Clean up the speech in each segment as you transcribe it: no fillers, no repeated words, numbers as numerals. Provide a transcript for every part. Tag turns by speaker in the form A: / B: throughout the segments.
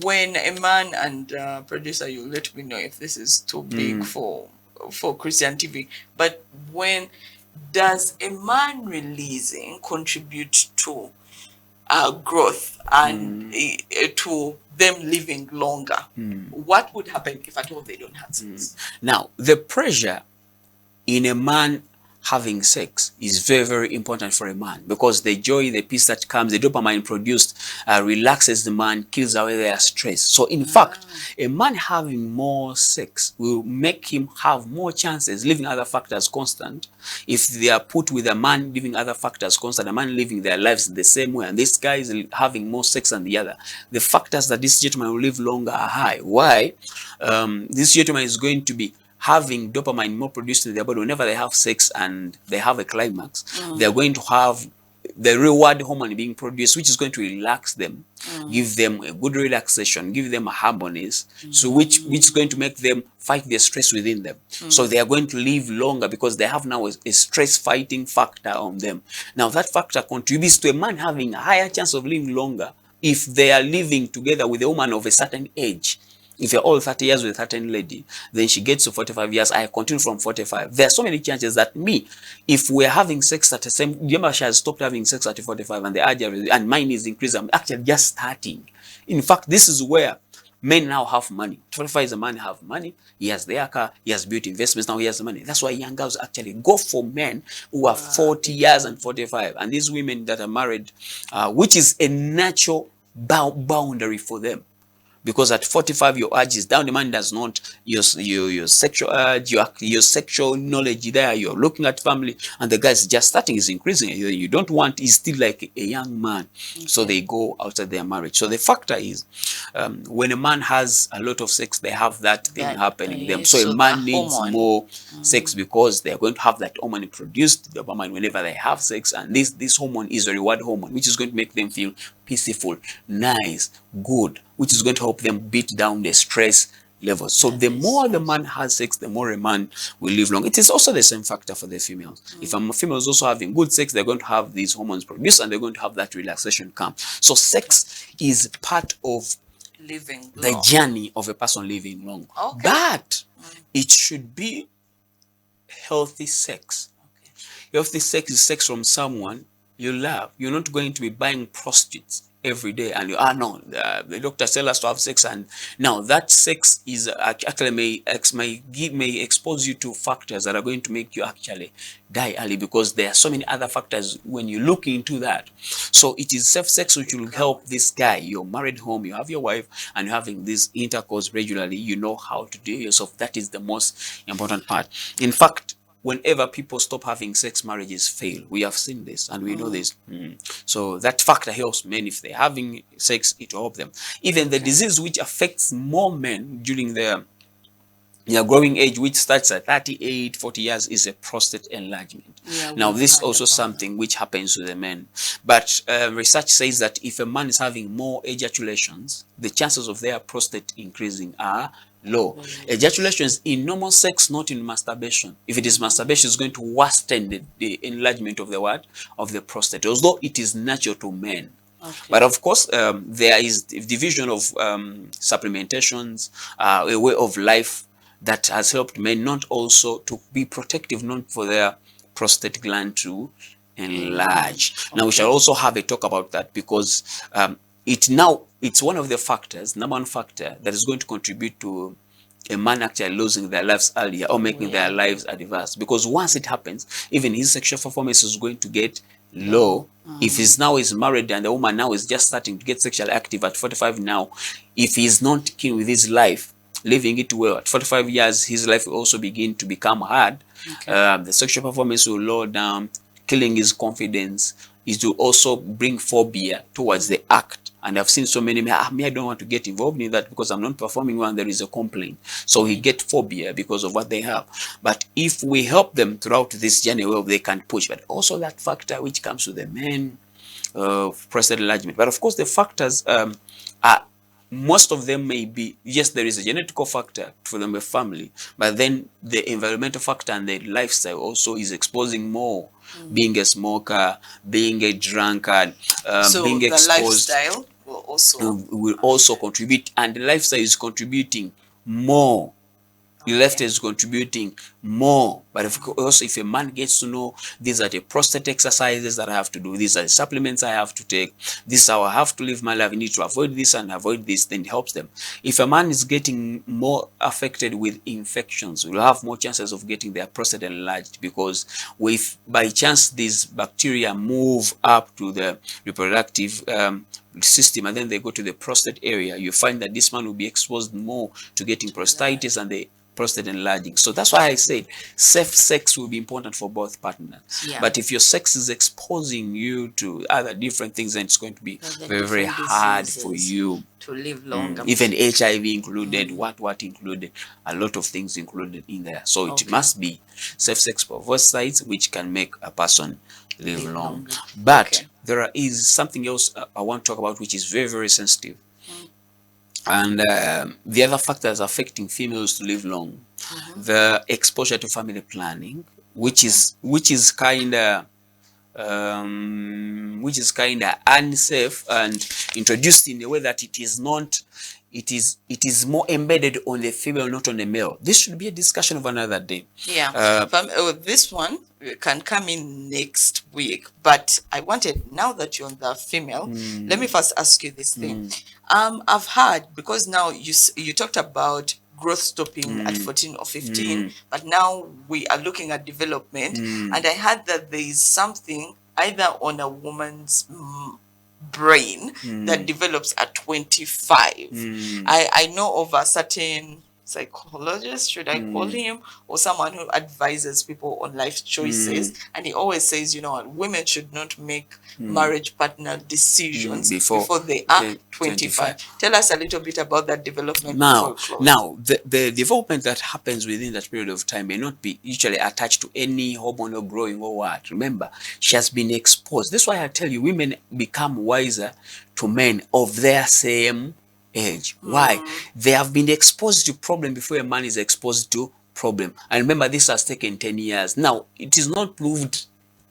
A: when a man, and producer, you let me know if this is too big for Christian TV, but when does a man releasing contribute to growth and to them living longer? What would happen if at all they don't have sex?
B: Now, the pressure in a man having sex is very, very important for a man, because the joy, the peace that comes, the dopamine produced relaxes the man, kills away their stress. So in fact, a man having more sex will make him have more chances, leaving other factors constant. If they are put with a man leaving other factors constant, a man living their lives the same way, and this guy is having more sex than the other, the factors that this gentleman will live longer are high. Why? This gentleman is going to be having dopamine more produced in their body whenever they have sex and they have a climax. They're going to have the reward hormone being produced, which is going to relax them, give them a good relaxation, give them a harmonies, so which is going to make them fight their stress within them. So they are going to live longer because they have now a stress fighting factor on them. Now that factor contributes to a man having a higher chance of living longer if they are living together with a woman of a certain age. If you're all 30 years with a certain lady, then she gets to 45 years, I continue from 45. There are so many chances that if we're having sex at the same, remember she has stopped having sex at 45 and the age and mine is increasing, I'm actually just starting. In fact, this is where men now have money. 45 is a man have money, he has their car, he has built investments, now he has the money. That's why young girls actually go for men who are 40 years and 45. And these women that are married, which is a natural boundary for them. Because at 45 your urge is down, the man does not, your sexual urge, your sexual knowledge there, you're looking at family, and the guy is just starting, is increasing. You don't want, he's still like a young man. So they go outside their marriage. So the factor is, when a man has a lot of sex, they have that thing happening to them. So a man needs more sex because they're going to have that hormone produced, the dopamine, whenever they have sex. And this hormone is a reward hormone, which is going to make them feel peaceful, nice, good, which is going to help them beat down the stress levels. So the more the man has sex, the more a man will live long. It is also the same factor for the females. If a female is also having good sex, they're going to have these hormones produced and they're going to have that relaxation come. So sex is part of
A: Living
B: the
A: long.
B: journey of a person living long. But it should be healthy sex. Healthy sex is sex from someone you love. You're not going to be buying prostitutes every day and you no, the doctor tell us to have sex, and now that sex is actually may expose you to factors that are going to make you actually die early, because there are so many other factors when you look into that. So it is safe sex which will help this guy. You're married home, you have your wife, and you're having this intercourse regularly, you know how to do yourself. That is the most important part. In fact, whenever people stop having sex, marriages fail. We have seen this and we know this. So that factor helps men. If they're having sex, it will help them. Even the disease which affects more men during their growing age, which starts at 38, 40 years, is a prostate enlargement. Now, this is also something which happens to the men. But research says that if a man is having more ejaculations, the chances of their prostate increasing are low. Ejaculations in normal sex, not in masturbation. If it is masturbation, it's going to worsen the enlargement of the what? Of the prostate, although it is natural to men. But of course, there is division of supplementations, a way of life that has helped men not also to be protective, not for their prostate gland to enlarge. Now, we shall also have a talk about that, because it's one of the factors, number one factor, that is going to contribute to a man actually losing their lives earlier or making their lives adverse. Because once it happens, even his sexual performance is going to get low. If he's now is married and the woman now is just starting to get sexually active at 45 now, if he's not keen with his life, living it well, at 45 years, his life will also begin to become hard. The sexual performance will lower down, killing his confidence. It will also bring phobia towards the act. And I've seen so many, me, I don't want to get involved in that because I'm not performing well and there is a complaint. So he get phobia because of what they have. But if we help them throughout this journey, well, they can push. But also that factor which comes to the men of prostate enlargement. But of course, the factors are, most of them may be, yes, there is a genetical factor for them, a family, but then the environmental factor and the lifestyle also is exposing more. Being a smoker, being a drunkard,
A: so
B: being
A: the
B: exposed.
A: lifestyle will
B: also contribute, and the lifestyle is contributing more. The left is contributing more. But if a man gets to know, these are the prostate exercises that I have to do, these are the supplements I have to take, this is how I have to live my life, I need to avoid this and avoid this, then it helps them. If a man is getting more affected with infections, will have more chances of getting their prostate enlarged, because if by chance these bacteria move up to the reproductive system and then they go to the prostate area, you find that this man will be exposed more to getting prostatitis and the prostate enlarging. So that's why I said safe sex will be important for both partners. But if your sex is exposing you to other different things, then it's going to be very hard for you
A: to live longer.
B: Even HIV included, what included, a lot of things included in there. So it must be safe sex for both sides, which can make a person live long. But there is something else I want to talk about, which is very sensitive. And the other factors affecting females to live long, the exposure to family planning, which is kind of unsafe and introduced in a way that it is not. It is more embedded on the female, not on the male. This should be a discussion of another day.
A: This one can come in next week, but I wanted, now that you're on the female, let me first ask you this thing. I've heard, because now you talked about growth stopping at 14 or 15, but now we are looking at development, and I heard that there is something either on a woman's brain that develops at 25. I know of a certain psychologist, should I call him, or someone who advises people on life choices, and he always says, you know, women should not make marriage partner decisions before they are 25. Tell us a little bit about that development.
B: Now the development that happens within that period of time may not be usually attached to any hormonal growing or what. Remember, she has been exposed. That's why I tell you, women become wiser to men of their same age. Why? They have been exposed to problem before a man is exposed to problem. And remember, this has taken 10 years. Now, it is not proved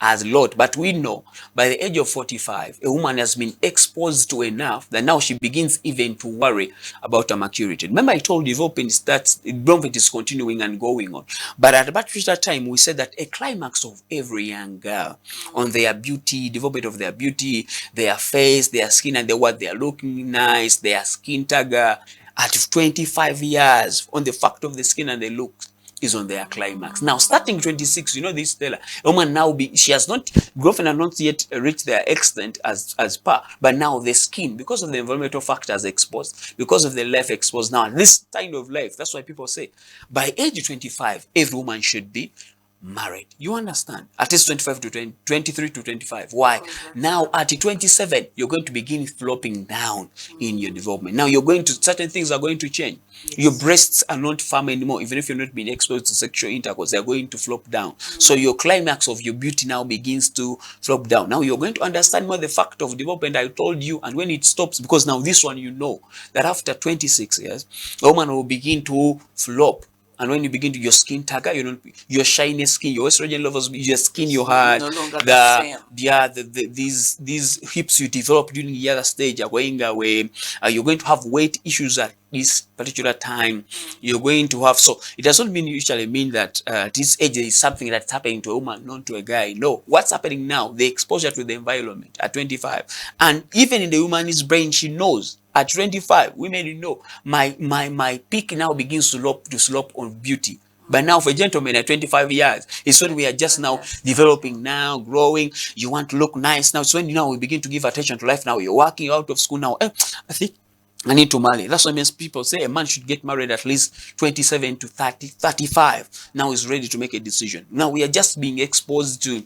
B: as a lot, but we know by the age of 45, a woman has been exposed to enough that now she begins even to worry about her maturity. Remember, I told you development is continuing and going on. But at about that time, we said that a climax of every young girl on their beauty, development of their beauty, their face, their skin, and what they are looking nice, their skin tagger at 25 years on the fact of the skin and the looks is on their climax. Now, starting 26, you know this, Stella, woman now she has not, girlfriend has not yet reached their extent as per, but now the skin, because of the environmental factors exposed, because of the life exposed, now this kind of life, that's why people say, by age 25, every woman should be married. You understand? At least 25 to 23 to 25. Why? Now at 27, you're going to begin flopping down in your development. Now you're going to, certain things are going to change. Your breasts are not firm anymore. Even if you're not being exposed to sexual intercourse, they're going to flop down. So your climax of your beauty now begins to flop down. Now you're going to understand more the fact of development I told you, and when it stops, because now this one, you know that after 26 years, a woman will begin to flop. And when you begin to, your skin tagger, you know, your shiny skin, your estrogen levels, your skin you had, these hips you develop during the other stage are going away. You're going to have weight issues at this particular time. You're going to have, so it doesn't usually mean that this age is something that's happening to a woman, not to a guy. No, what's happening now, the exposure to the environment at 25, and even in the woman's brain, she knows. At 25, women know my peak now begins to slope on beauty. But now for gentlemen at 25 years, it's when we are just now developing, now growing. You want to look nice now. It's when now we begin to give attention to life. Now you're working out of school now. I think I need to marry. That's why people say a man should get married at least 27 to 30, 35. Now he's ready to make a decision. Now we are just being exposed to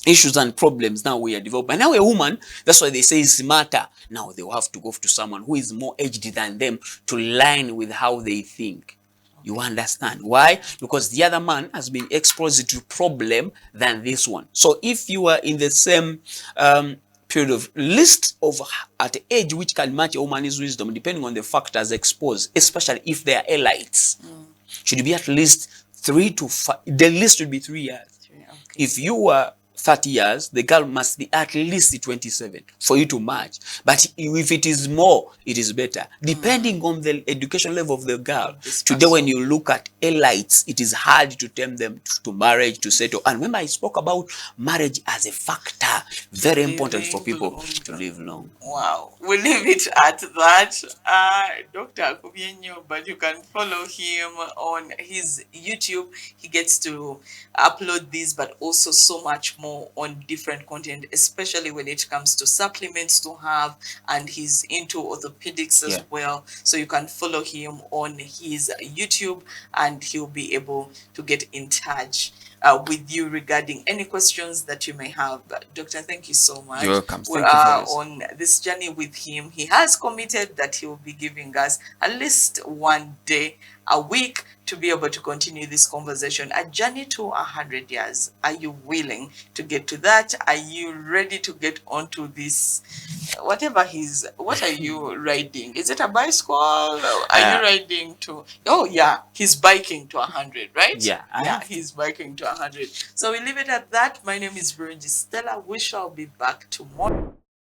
B: issues and problems. Now we are developing. Now a woman, that's why they say it's smarter. Now they will have to go to someone who is more aged than them to line with how they think. You understand why? Because the other man has been exposed to problem than this one. So if you are in the same period of list of at age which can match a woman's wisdom, depending on the factors exposed, especially if they are elites, should be at least 3 to 5. The list should be 3 years. If you are 30 years, the girl must be at least 27 for you to match. But if it is more, it is better, depending on the education level of the girl. Today, when you look at elites, it is hard to tempt them to marriage, to settle. And remember, I spoke about marriage as a factor, very important for people to live long.
A: Wow, we'll leave it at that. Dr. Akubienyo, but you can follow him on his YouTube. He gets to upload these, but also so much more on different content, especially when it comes to supplements to have, and he's into orthopedics as well. So you can follow him on his YouTube, and he'll be able to get in touch with you regarding any questions that you may have. Doctor, thank you so much.
B: You're welcome.
A: We are on this journey with him. He has committed that he will be giving us at least one day a week to be able to continue this conversation. A journey to 100 years. Are you willing to get to that? Are you ready to get onto this? Whatever what are you riding? Is it a bicycle? Are you riding to? Oh yeah, he's biking to 100, right?
B: Yeah,
A: he's biking to 100. So we leave it at that. My name is Veronji Stella. We shall be back tomorrow.